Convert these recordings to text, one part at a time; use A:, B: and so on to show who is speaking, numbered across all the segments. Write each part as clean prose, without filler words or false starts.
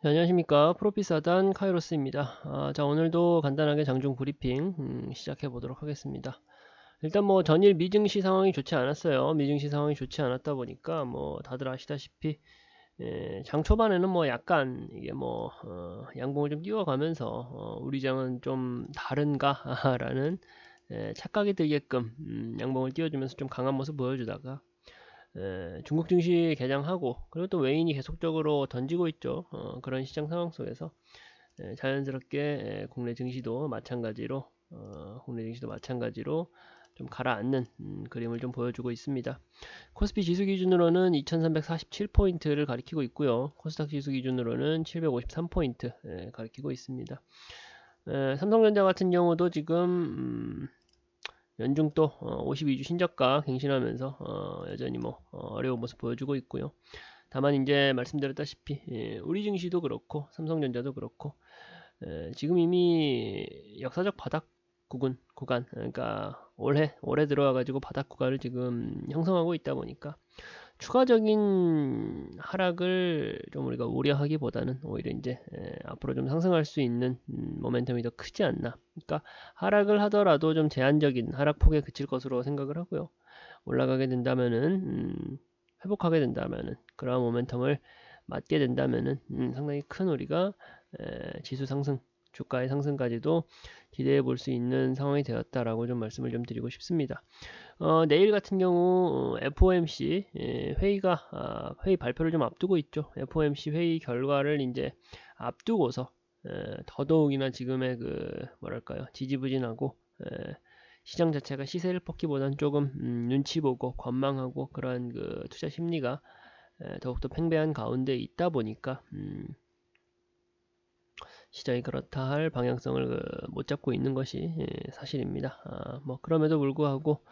A: 네, 안녕하십니까. 프로피사단 카이로스입니다. 자, 오늘도 간단하게 장중 브리핑 시작해 보도록 하겠습니다. 일단 뭐 전일 미증시 상황이 좋지 않았어요. 미증시 상황이 좋지 않았다 보니까 뭐 다들 아시다시피 장 초반에는 뭐 약간 이게 뭐 양봉을 좀 띄워가면서 우리 장은 좀 다른가라는 착각이 들게끔 양봉을 띄워주면서 좀 강한 모습 보여주다가 중국 증시 개장하고 그리고 또 외인이 계속적으로 던지고 있죠. 그런 시장 상황 속에서 자연스럽게 국내 증시도 마찬가지로 좀 가라앉는 그림을 좀 보여주고 있습니다. 코스피 지수 기준으로는 2347포인트를 가리키고 있고요. 코스닥 지수 기준으로는 753포인트 가리키고 있습니다. 삼성전자 같은 경우도 지금 연중 또 52주 신저가 갱신하면서 여전히 뭐 어려운 모습 보여주고 있고요. 다만 이제 말씀드렸다시피 우리 증시도 그렇고 삼성전자도 그렇고 지금 이미 역사적 바닥 구간 그러니까 올해 들어와가지고 바닥 구간을 지금 형성하고 있다 보니까 추가적인 하락을 좀 우리가 우려하기보다는 오히려 이제 앞으로 좀 상승할 수 있는 모멘텀이 더 크지 않나. 그러니까 하락을 하더라도 좀 제한적인 하락폭에 그칠 것으로 생각을 하고요. 올라가게 된다면은 회복하게 된다면은 그러한 모멘텀을 맞게 된다면은 상당히 큰 우리가 지수 상승, 주가의 상승까지도 기대해 볼 수 있는 상황이 되었다라고 좀 말씀을 좀 드리고 싶습니다. 내일 같은 경우 FOMC 회의 발표를 좀 앞두고 있죠. FOMC 회의 결과를 이제 앞두고서 더더욱이나 지금의 그 뭐랄까요 지지부진하고 시장 자체가 시세를 뽑기보다는 조금 눈치 보고 관망하고 그러한 그 투자 심리가 더욱더 팽배한 가운데 있다 보니까 시장이 그렇다 할 방향성을 못 잡고 있는 것이 사실입니다. 뭐 그럼에도 불구하고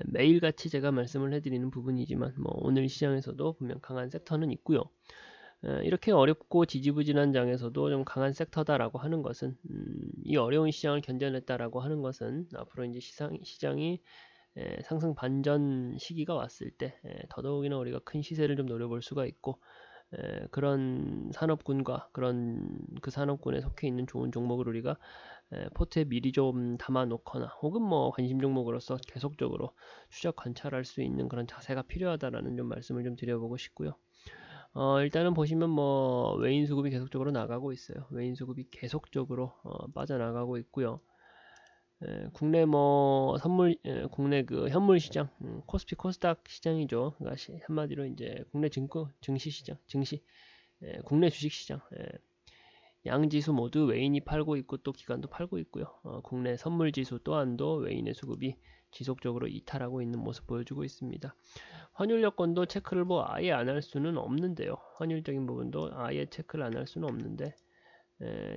A: 매일같이 제가 말씀을 해드리는 부분이지만 뭐 오늘 시장에서도 분명 강한 섹터는 있고요. 이렇게 어렵고 지지부진한 장에서도 좀 강한 섹터다라고 하는 것은 이 어려운 시장을 견뎌냈다라고 하는 것은 앞으로 이제 시장이 상승 반전 시기가 왔을 때 더더욱이나 우리가 큰 시세를 좀 노려볼 수가 있고 그런 산업군과 그런 그 산업군에 속해 있는 좋은 종목을 우리가 포트에 미리 좀 담아 놓거나 혹은 뭐 관심 종목으로서 계속적으로 추적 관찰할 수 있는 그런 자세가 필요하다라는 좀 말씀을 좀 드려보고 싶고요. 일단은 보시면 뭐 외인 수급이 계속적으로 나가고 있어요. 외인 수급이 계속적으로 빠져나가고 있고요. 국내 뭐 국내 그 현물 시장, 코스피 코스닥 시장이죠. 그러니까 한마디로 이제 국내 증시 시장, 국내 주식 시장, 양지수 모두 외인이 팔고 있고 또 기관도 팔고 있고요. 국내 선물 지수 또한도 외인의 수급이 지속적으로 이탈하고 있는 모습 보여주고 있습니다. 환율 여건도 체크를 뭐 아예 안 할 수는 없는데요. 환율적인 부분도 아예 체크를 안 할 수는 없는데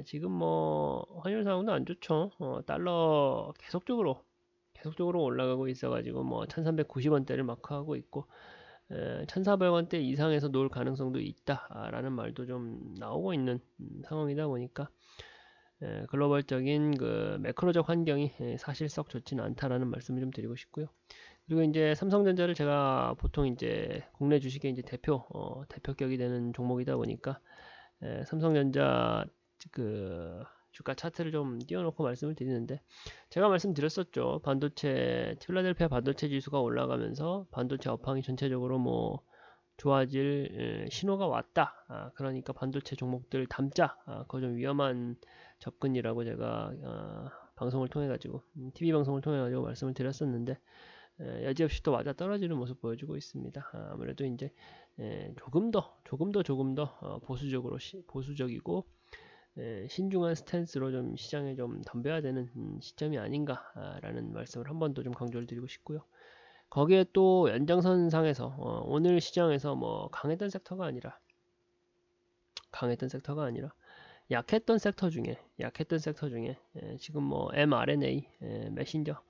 A: 지금 뭐 환율 상황도 안 좋죠. 달러 계속적으로 올라가고 있어가지고 뭐 1390원대를 마크하고 있고 1400원대 이상에서 놓을 가능성도 있다라는 말도 좀 나오고 있는 상황이다 보니까 글로벌적인 그 매크로적 환경이 사실 썩 좋지는 않다라는 말씀을 좀 드리고 싶고요. 그리고 이제 삼성전자를 제가 보통 이제 국내 주식의 이제 대표격이 되는 종목이다 보니까 삼성전자 그 주가 차트를 좀 띄워놓고 말씀을 드리는데 제가 말씀드렸었죠. 필라델피아 반도체 지수가 올라가면서 반도체 업황이 전체적으로 뭐 좋아질 신호가 왔다. 그러니까 반도체 종목들 담자. 그거 좀 위험한 접근이라고 제가 방송을 통해 가지고 TV 방송을 통해 가지고 말씀을 드렸었는데 여지없이 또 맞아 떨어지는 모습 보여주고 있습니다. 아무래도 이제 조금 더 보수적이고 신중한 스탠스로 좀 시장에 좀 덤벼야 되는 시점이 아닌가라는 말씀을 한 번 더 좀 강조를 드리고 싶고요. 거기에 또 연장선상에서 오늘 시장에서 뭐 강했던 섹터가 아니라 약했던 섹터 중에 지금 뭐 mRNA 메신저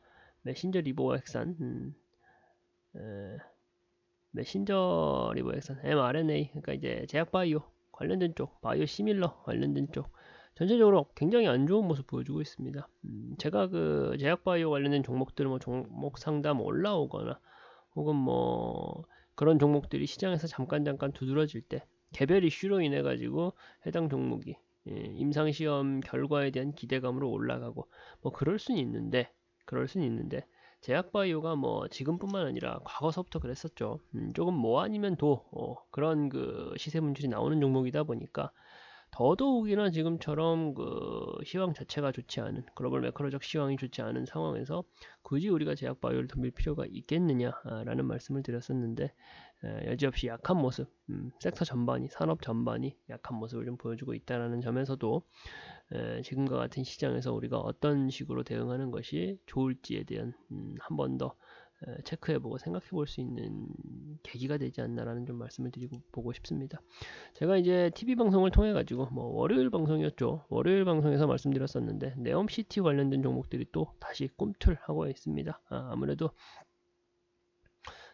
A: 리보액산 메신저 리보액산 mRNA 그러니까 이제 제약바이오 관련된 쪽 바이오 시밀러 관련된 쪽 전체적으로 굉장히 안 좋은 모습 보여주고 있습니다. 제가 그 제약바이오 관련된 종목들 뭐 종목 상담 올라오거나 혹은 뭐 그런 종목들이 시장에서 잠깐 두드러질 때 개별 이슈로 인해 가지고 해당 종목이 임상시험 결과에 대한 기대감으로 올라가고 뭐 그럴 순 있는데 제약바이오가 뭐 지금뿐만 아니라 과거서부터 그랬었죠. 조금 뭐 아니면 도 그런 그 시세 분출이 나오는 종목이다 보니까 더더욱이나 지금처럼 그 시황 자체가 좋지 않은 글로벌 매크로적 시황이 좋지 않은 상황에서 굳이 우리가 제약바이오를 덤빌 필요가 있겠느냐라는 말씀을 드렸었는데 여지없이 약한 모습, 섹터 전반이 산업 전반이 약한 모습을 좀 보여주고 있다는 점에서도 지금과 같은 시장에서 우리가 어떤 식으로 대응하는 것이 좋을지에 대한 한 번 더 체크해보고 생각해볼 수 있는 계기가 되지 않나라는 좀 말씀을 드리고 보고 싶습니다. 제가 이제 TV 방송을 통해 가지고 뭐 월요일 방송이었죠. 월요일 방송에서 말씀드렸었는데 네옴시티 관련된 종목들이 또 다시 꿈틀하고 있습니다. 아무래도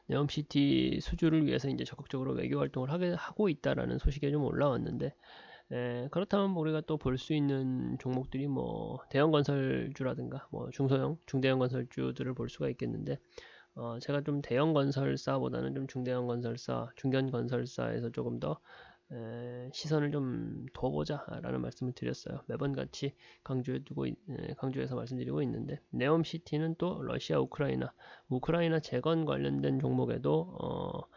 A: 네옴시티 수주를 위해서 이제 적극적으로 외교 활동을 하고 있다라는 소식이 좀 올라왔는데 그렇다면 우리가 또 볼 수 있는 종목들이 뭐 대형 건설주라든가 뭐 중소형, 중대형 건설주들을 볼 수가 있겠는데 제가 좀 대형 건설사보다는 좀 중대형 건설사, 중견 건설사에서 조금 더 시선을 좀 둬보자라는 말씀을 드렸어요. 매번 같이 강조해서 말씀드리고 있는데 네옴시티는 또 러시아, 우크라이나 재건 관련된 종목에도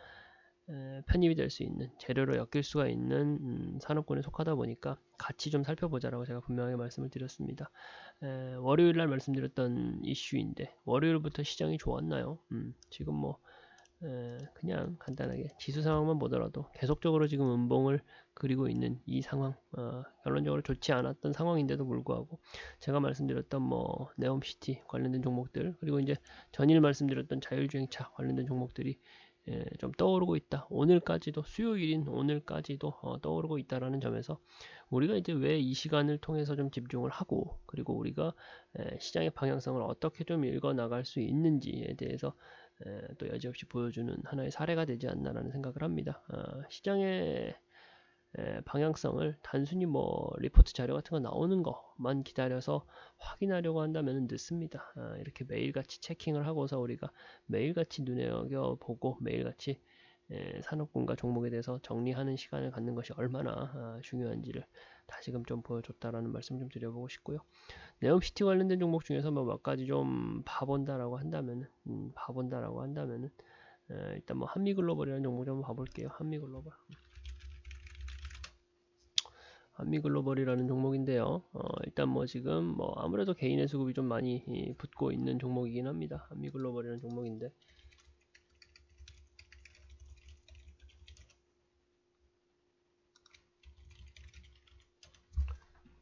A: 편입이 될 수 있는 재료로 엮일 수가 있는 산업군에 속하다 보니까 같이 좀 살펴보자라고 제가 분명하게 말씀을 드렸습니다. 월요일날 말씀드렸던 이슈인데 월요일부터 시장이 좋았나요? 지금 뭐 그냥 간단하게 지수 상황만 보더라도 계속적으로 지금 음봉을 그리고 있는 이 상황, 결론적으로 좋지 않았던 상황인데도 불구하고 제가 말씀드렸던 뭐 네옴시티 관련된 종목들, 그리고 이제 전일 말씀드렸던 자율주행차 관련된 종목들이 좀 떠오르고 있다. 오늘까지도, 수요일인 오늘까지도 떠오르고 있다라는 점에서 우리가 이제 왜 이 시간을 통해서 좀 집중을 하고, 그리고 우리가 시장의 방향성을 어떻게 좀 읽어 나갈 수 있는지에 대해서 또 여지없이 보여주는 하나의 사례가 되지 않나라는 생각을 합니다. 시장의 방향성을 단순히 뭐 리포트 자료 같은 거 나오는 것만 기다려서 확인하려고 한다면 늦습니다. 이렇게 매일같이 체킹을 하고서 우리가 매일같이 눈여겨보고 매일같이 산업군과 종목에 대해서 정리하는 시간을 갖는 것이 얼마나 중요한지를 다시금 좀 보여줬다라는 말씀 좀 드려보고 싶고요. 네옴시티 관련된 종목 중에서 뭐 몇 가지 좀 봐본다라고 한다면은 일단 뭐 한미글로벌이라는 종목 좀 봐볼게요. 한미글로벌이라는 종목인데요. 일단 뭐 지금 뭐 아무래도 개인의 수급이 좀 많이 붙고 있는 종목이긴 합니다. 한미글로벌이라는 종목인데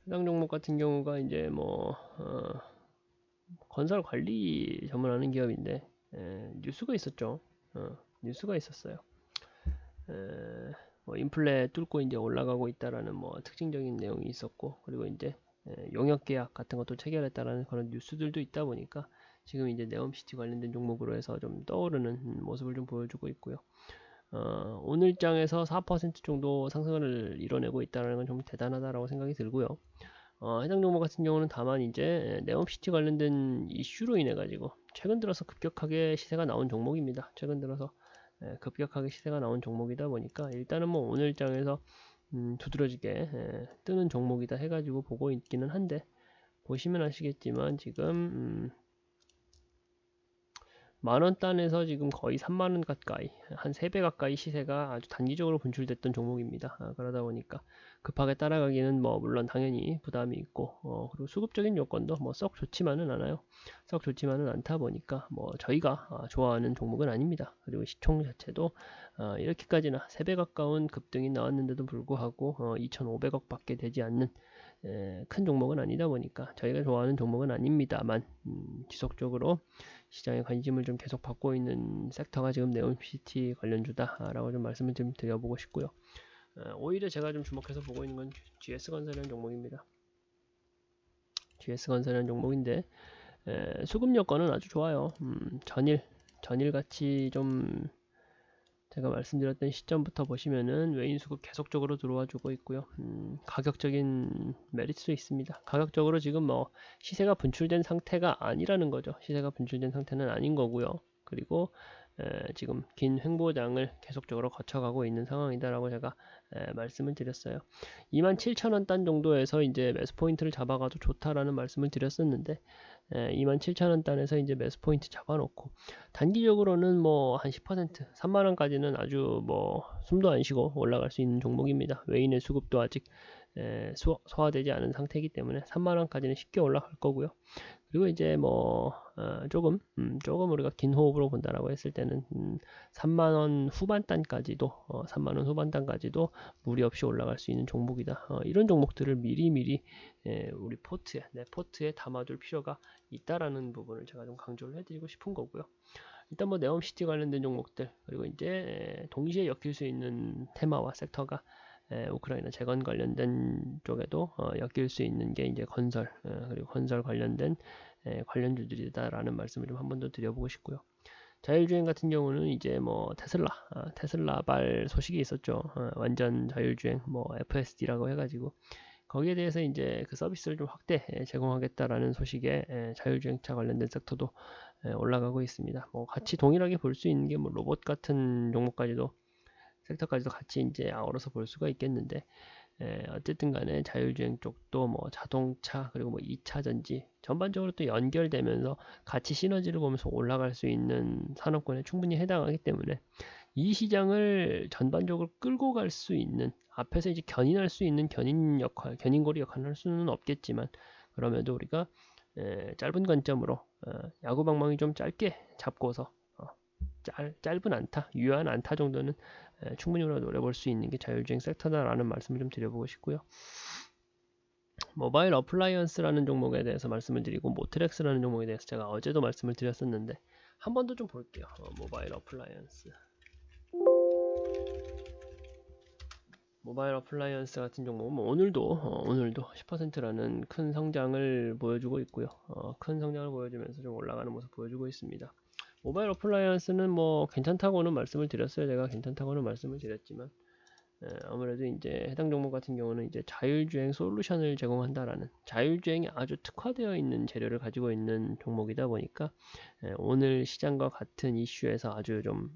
A: 해당 종목 같은 경우가 이제 뭐 건설 관리 전문하는 기업인데 뉴스가 있었죠. 뉴스가 있었어요. 뭐 인플레 뚫고 이제 올라가고 있다라는 뭐 특징적인 내용이 있었고, 그리고 이제 용역 계약 같은 것도 체결했다라는 그런 뉴스들도 있다 보니까 지금 이제 네옴시티 관련된 종목으로 해서 좀 떠오르는 모습을 좀 보여주고 있고요. 오늘 장에서 4% 정도 상승을 이뤄내고 있다는 건 좀 대단하다라고 생각이 들고요. 해당 종목 같은 경우는 다만 이제 네옴시티 관련된 이슈로 인해 가지고 최근 들어서 급격하게 시세가 나온 종목입니다. 최근 들어서 급격하게 시세가 나온 종목이다 보니까 일단은 뭐 오늘 장에서 두드러지게 뜨는 종목이다 해가지고 보고 있기는 한데, 보시면 아시겠지만 지금 만원 단에서 지금 거의 3만원 가까이, 한 3배 가까이 시세가 아주 단기적으로 분출됐던 종목입니다. 그러다 보니까 급하게 따라가기는 뭐 물론 당연히 부담이 있고, 그리고 수급적인 요건도 뭐 썩 좋지만은 않아요. 썩 좋지만은 않다 보니까 뭐 저희가 좋아하는 종목은 아닙니다. 그리고 시총 자체도 이렇게까지나 3배 가까운 급등이 나왔는데도 불구하고 2,500억 밖에 되지 않는 큰 종목은 아니다 보니까 저희가 좋아하는 종목은 아닙니다만, 지속적으로 시장에 관심을 좀 계속 받고 있는 섹터가 지금 네옴시티 관련주다라고 좀 말씀을 좀 드려보고 싶고요. 오히려 제가 좀 주목해서 보고 있는 건 GS건설이라는 종목입니다. GS건설이라는 종목인데 수급 여건은 아주 좋아요. 전일 같이 좀 제가 말씀드렸던 시점부터 보시면은 외인 수급 계속적으로 들어와 주고 있고요. 가격적인 메리트도 있습니다. 가격적으로 지금 뭐 시세가 분출된 상태가 아니라는 거죠. 시세가 분출된 상태는 아닌 거고요. 그리고 지금 긴 횡보장을 계속적으로 거쳐가고 있는 상황이다라고 제가 말씀을 드렸어요. 27,000원 단 정도에서 이제 매수 포인트를 잡아가도 좋다라는 말씀을 드렸었는데 27,000원 단에서 이제 매수 포인트 잡아놓고 단기적으로는 뭐 한 10% 3만원까지는 아주 뭐 숨도 안 쉬고 올라갈 수 있는 종목입니다. 외인의 수급도 아직 소화되지 않은 상태이기 때문에 3만원까지는 쉽게 올라갈 거고요. 그리고 이제 뭐 조금 우리가 긴 호흡으로 본다라고 했을 때는 3만원 후반단까지도 3만원 후반단까지도 무리 없이 올라갈 수 있는 종목이다. 이런 종목들을 미리미리 우리 내 포트에 담아둘 필요가 있다라는 부분을 제가 좀 강조를 해드리고 싶은 거고요. 일단 뭐 네옴시티 관련된 종목들, 그리고 이제 동시에 엮일 수 있는 테마와 섹터가 우크라이나 재건 관련된 쪽에도 엮일 수 있는 게 이제 건설, 그리고 건설 관련된 관련주들이다라는 말씀을 좀 한 번 더 드려보고 싶고요. 자율주행 같은 경우는 이제 뭐 테슬라발 소식이 있었죠. 완전 자율주행, 뭐 FSD라고 해가지고 거기에 대해서 이제 그 서비스를 좀 확대 제공하겠다라는 소식에 자율주행차 관련된 섹터도 올라가고 있습니다. 뭐 같이 동일하게 볼 수 있는 게 뭐 로봇 같은 종목까지도 섹터까지도 같이 이제 아우러서 볼 수가 있겠는데 어쨌든 간에 자율주행 쪽도 뭐 자동차 그리고 뭐 2차 전지 전반적으로 또 연결되면서 같이 시너지를 보면서 올라갈 수 있는 산업군에 충분히 해당하기 때문에 이 시장을 전반적으로 끌고 갈 수 있는 앞에서 이제 견인할 수 있는 견인고리 역할을 할 수는 없겠지만 그럼에도 우리가 짧은 관점으로 야구 방망이 좀 짧게 잡고서 짧은 안타, 유효한 안타 정도는 충분히 우리가 노려볼 수 있는 게 자율주행 섹터다라는 말씀을 좀 드려보고 싶고요. 모바일 어플라이언스라는 종목에 대해서 말씀을 드리고 모트렉스라는 종목에 대해서 제가 어제도 말씀을 드렸었는데 한 번 더 좀 볼게요. 모바일 어플라이언스 같은 종목은 뭐 오늘도 10%라는 큰 성장을 보여주고 있고요. 큰 성장을 보여주면서 좀 올라가는 모습 보여주고 있습니다. 모바일 어플라이언스는 뭐 괜찮다고는 말씀을 드렸어요. 제가 괜찮다고는 말씀을 드렸지만 아무래도 이제 해당 종목 같은 경우는 이제 자율주행 솔루션을 제공한다라는 자율주행이 아주 특화되어 있는 재료를 가지고 있는 종목이다 보니까 오늘 시장과 같은 이슈에서 아주 좀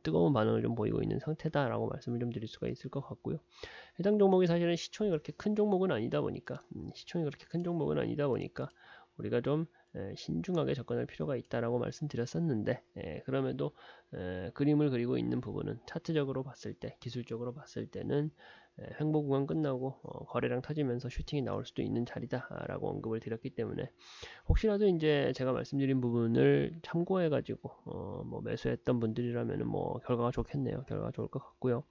A: 뜨거운 반응을 좀 보이고 있는 상태다라고 말씀을 좀 드릴 수가 있을 것 같고요. 해당 종목이 사실은 시총이 그렇게 큰 종목은 아니다 보니까 우리가 좀 신중하게 접근할 필요가 있다라고 말씀드렸었는데 그럼에도 그림을 그리고 있는 부분은 차트적으로 봤을 때 기술적으로 봤을 때는 횡보 구간 끝나고 거래량 터지면서 슈팅이 나올 수도 있는 자리다라고 언급을 드렸기 때문에 혹시라도 이제 제가 말씀드린 부분을 참고해 가지고 뭐 매수했던 분들이라면 뭐 결과가 좋겠네요. 결과가 좋을 것 같고요.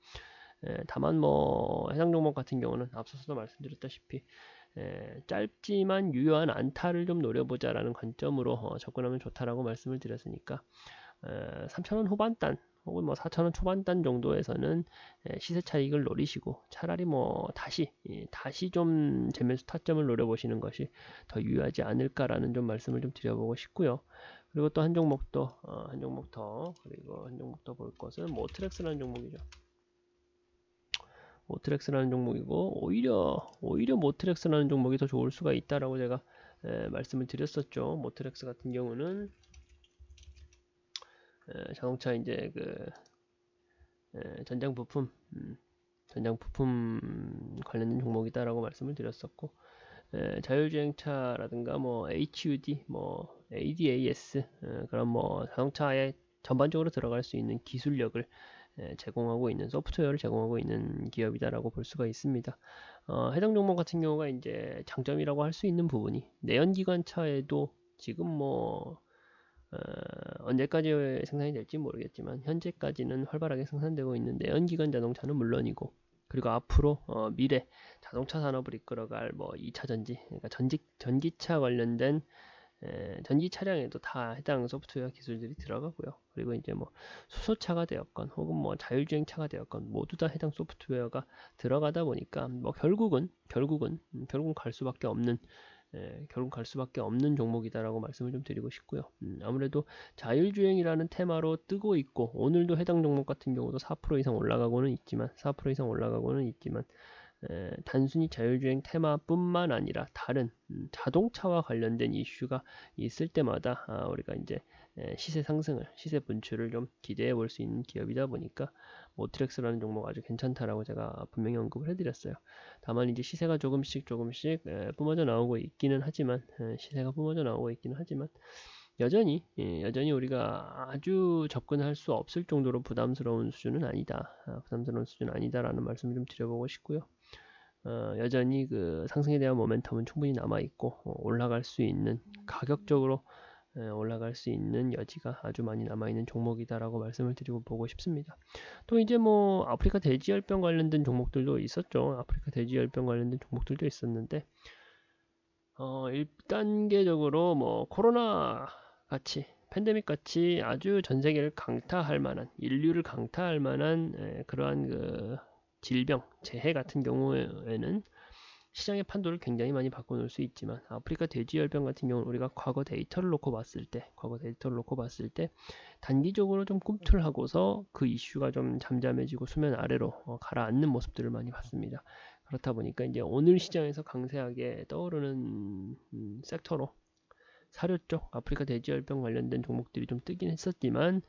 A: 다만 뭐 해당 종목 같은 경우는 앞서서도 말씀드렸다시피 짧지만 유효한 안타를 좀 노려보자라는 관점으로 접근하면 좋다라고 말씀을 드렸으니까 3,000원 후반단 혹은 뭐 4,000원 초반단 정도에서는 시세 차익을 노리시고 차라리 뭐 다시 좀 재매수 타점을 노려보시는 것이 더 유효하지 않을까라는 좀 말씀을 좀 드려보고 싶고요. 그리고 또 한 종목 더 볼 것은 모트렉스라는 종목이죠. 모트렉스라는 종목이고 오히려 모트렉스라는 종목이 더 좋을 수가 있다라고 제가 말씀을 드렸었죠. 모트렉스 같은 경우는 자동차 이제 그 전장 부품 관련된 종목이다라고 말씀을 드렸었고 자율주행차라든가 뭐 HUD, 뭐 ADAS 그런 뭐 자동차에 전반적으로 들어갈 수 있는 기술력을 제공하고 있는 소프트웨어를 제공하고 있는 기업이다라고 볼 수가 있습니다. 해당 종목 같은 경우가 이제 장점이라고 할 수 있는 부분이 내연기관차에도 지금 뭐 언제까지 생산이 될지 모르겠지만 현재까지는 활발하게 생산되고 있는 내연기관 자동차는 물론이고 그리고 앞으로 미래 자동차 산업을 이끌어갈 뭐 2차 전지, 그러니까 전기차 관련된 전기 차량에도 다 해당 소프트웨어 기술들이 들어가고요. 그리고 이제 뭐 수소차가 되었건 혹은 뭐 자율주행차가 되었건 모두 다 해당 소프트웨어가 들어가다 보니까 뭐 결국은 갈 수밖에 없는 종목이다라고 말씀을 좀 드리고 싶고요. 아무래도 자율주행이라는 테마로 뜨고 있고 오늘도 해당 종목 같은 경우도 4% 이상 올라가고는 있지만 단순히 자율주행 테마뿐만 아니라 다른 자동차와 관련된 이슈가 있을 때마다 우리가 이제 시세 상승을, 시세 분출을 좀 기대해 볼 수 있는 기업이다 보니까 모트렉스라는 종목 아주 괜찮다라고 제가 분명히 언급을 해드렸어요. 다만 이제 시세가 조금씩 뿜어져 나오고 있기는 하지만 여전히 우리가 아주 접근할 수 없을 정도로 부담스러운 수준은 아니다. 부담스러운 수준은 아니다라는 말씀을 좀 드려보고 싶고요. 여전히 그 상승에 대한 모멘텀은 충분히 남아 있고 올라갈 수 있는, 가격적으로 올라갈 수 있는 여지가 아주 많이 남아 있는 종목이다라고 말씀을 드리고 보고 싶습니다. 또 이제 뭐 아프리카 돼지열병 관련된 종목들도 있었죠. 아프리카 돼지열병 관련된 종목들도 있었는데 1단계적으로 뭐 코로나 같이, 팬데믹 같이 아주 전 세계를 강타할 만한, 인류를 강타할 만한 그러한 그 질병, 재해 같은 경우에는 시장의 판도를 굉장히 많이 바꿔놓을 수 있지만, 아프리카 돼지열병 같은 경우는 우리가 과거 데이터를 놓고 봤을 때 단기적으로 좀 꿈틀하고서 그 이슈가 좀 잠잠해지고 수면 아래로 가라앉는 모습들을 많이 봤습니다. 그렇다 보니까 이제 오늘 시장에서 강세하게 떠오르는 섹터로 사료 쪽, 아프리카 돼지열병 관련된 종목들이 좀 뜨긴 했었지만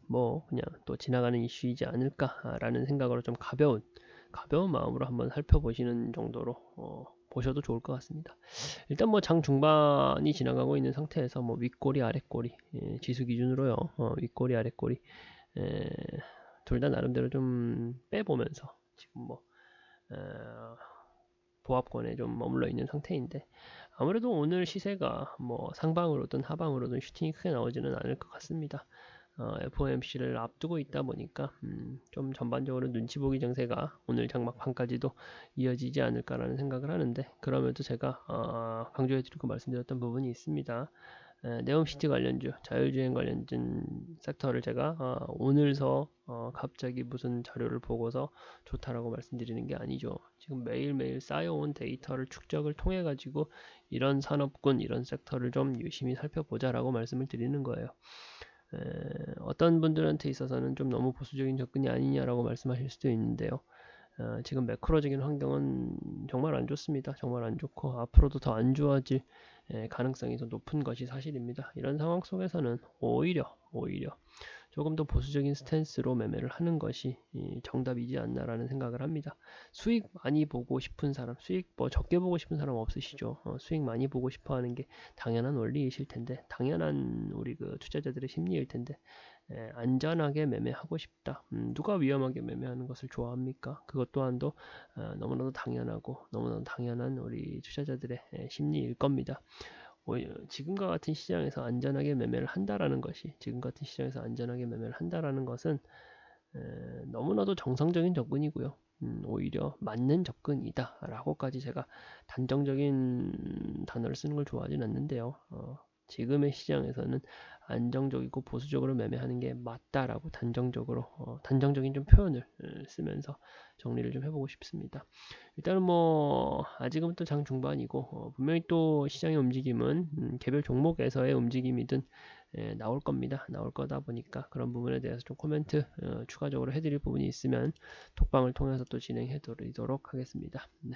A: 뭐 그냥 또 지나가는 이슈이지 않을까라는 생각으로 좀 가벼운 마음으로 한번 살펴보시는 정도로 보셔도 좋을 것 같습니다. 일단 뭐 장 중반이 지나가고 있는 상태에서 뭐 윗꼬리 아랫꼬리, 지수 기준으로요, 윗꼬리 아랫꼬리 둘 다 나름대로 좀 빼보면서 지금 뭐 보합권에 좀 머물러 있는 상태인데, 아무래도 오늘 시세가 뭐 상방으로든 하방으로든 슈팅이 크게 나오지는 않을 것 같습니다. FOMC를 앞두고 있다 보니까 좀 전반적으로 눈치 보기 정세가 오늘 장막판까지도 이어지지 않을까라는 생각을 하는데, 그럼에도 제가 강조해드리고 말씀드렸던 부분이 있습니다. 네옴시티 관련주, 자율주행 관련된 섹터를 제가 오늘서 갑자기 무슨 자료를 보고서 좋다라고 말씀드리는 게 아니죠. 지금 매일매일 쌓여온 데이터를 축적을 통해 가지고 이런 산업군, 이런 섹터를 좀 유심히 살펴보자라고 말씀을 드리는 거예요. 어떤 분들한테 있어서는 좀 너무 보수적인 접근이 아니냐라고 말씀하실 수도 있는데요. 지금 매크로적인 환경은 정말 안 좋습니다. 정말 안 좋고 앞으로도 더 안 좋아질 가능성이 더 높은 것이 사실입니다. 이런 상황 속에서는 오히려 조금 더 보수적인 스탠스로 매매를 하는 것이 정답이지 않나라는 생각을 합니다. 수익 많이 보고 싶은 사람, 수익 뭐 적게 보고 싶은 사람 없으시죠? 수익 많이 보고 싶어 하는 게 당연한 원리이실 텐데, 당연한 우리 그 투자자들의 심리일 텐데, 안전하게 매매하고 싶다. 누가 위험하게 매매하는 것을 좋아합니까? 그것 또한도 너무나도 당연한 우리 투자자들의 심리일 겁니다. 지금과 같은 시장에서 안전하게 매매를 한다라는 것은 너무나도 정상적인 접근이고요. 오히려 맞는 접근이다 라고까지 제가 단정적인 단어를 쓰는 걸 좋아하진 않는데요. 지금의 시장에서는 안정적이고 보수적으로 매매하는 게 맞다라고 단정적인 좀 표현을 쓰면서 정리를 좀 해보고 싶습니다. 일단은 뭐 아직은 또 장 중반이고 분명히 또 시장의 움직임은 개별 종목에서의 움직임이든 나올 거다 보니까 그런 부분에 대해서 좀 코멘트 추가적으로 해드릴 부분이 있으면 톡방을 통해서 또 진행해 드리도록 하겠습니다. 네.